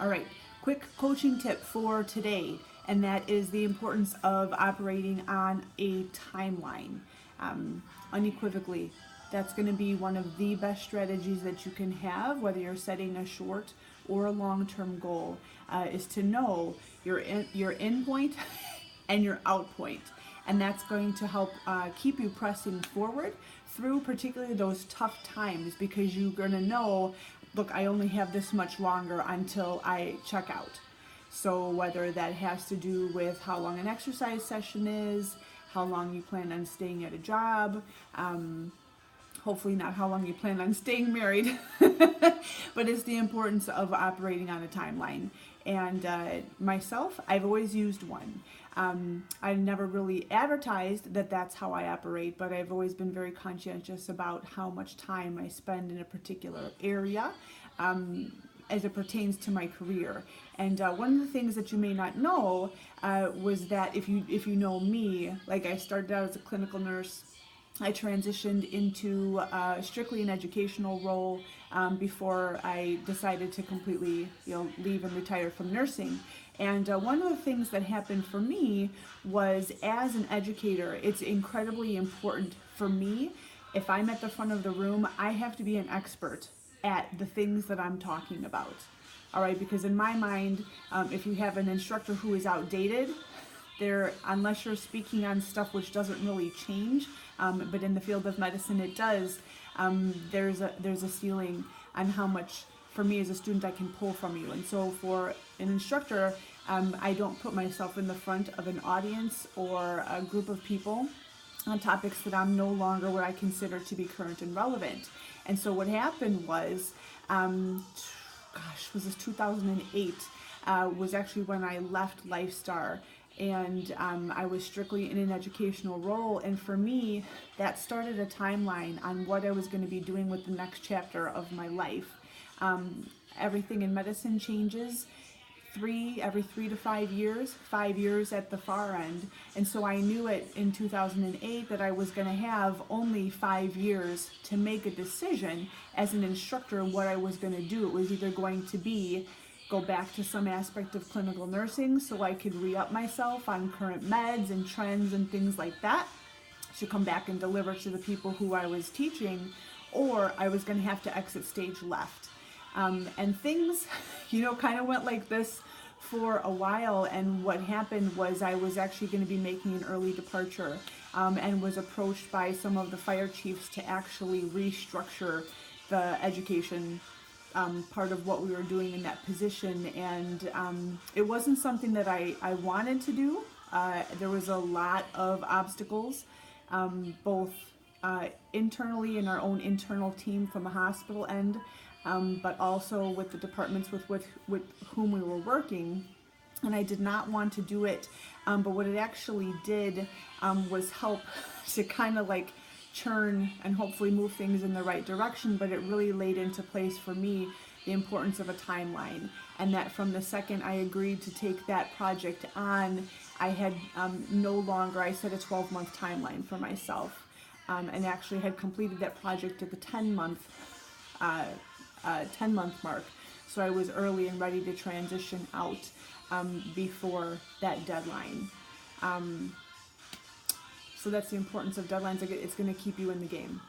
All right, quick coaching tip for today, and that is the importance of operating on a timeline. Unequivocally, that's going to be one of the best strategies that you can have, whether you're setting a short or a long-term goal, is to know your in point and your out point. And that's going to help keep you pressing forward through particularly those tough times, because you're going to know, look, I only have this much longer until I check out. So whether that has to do with how long an exercise session is, how long you plan on staying at a job, hopefully not how long you plan on staying married, but it's the importance of operating on a timeline. And myself, I've always used one. I've never really advertised that that's how I operate, but I've always been very conscientious about how much time I spend in a particular area as it pertains to my career. And one of the things that you may not know was that if you know me, like I started out as a clinical nurse. I transitioned into strictly an educational role before I decided to completely, leave and retire from nursing. And one of the things that happened for me was, as an educator, it's incredibly important for me, if I'm at the front of the room, I have to be an expert at the things that I'm talking about. All right, because in my mind, if you have an instructor who is outdated, unless you're speaking on stuff which doesn't really change, but in the field of medicine it does, there's a ceiling on how much, for me as a student, I can pull from you. And so for an instructor, I don't put myself in the front of an audience or a group of people on topics that I'm no longer what I consider to be current and relevant. And so what happened was, was this 2008, was actually when I left LifeStar. And I was strictly in an educational role, and for me, that started a timeline on what I was going to be doing with the next chapter of my life. Everything in medicine changes every 3 to 5 years, 5 years at the far end. And so I knew it in 2008 that I was going to have only 5 years to make a decision as an instructor what I was going to do. It was either going to be go back to some aspect of clinical nursing so I could re-up myself on current meds and trends and things like that to come back and deliver to the people who I was teaching, or I was going to have to exit stage left. And things, kind of went like this for a while. And what happened was I was actually going to be making an early departure and was approached by some of the fire chiefs to actually restructure the education part of what we were doing in that position. And it wasn't something that I wanted to do. There was a lot of obstacles, both internally in our own internal team from a hospital end, but also with the departments with whom we were working. And I did not want to do it, but what it actually did was help to kind of like churn and hopefully move things in the right direction. But it really laid into place for me the importance of a timeline, and that from the second I agreed to take that project on, I had I set a 12-month timeline for myself, and actually had completed that project at the 10-month mark. So I was early and ready to transition out before that deadline. So that's the importance of deadlines. It's going to keep you in the game.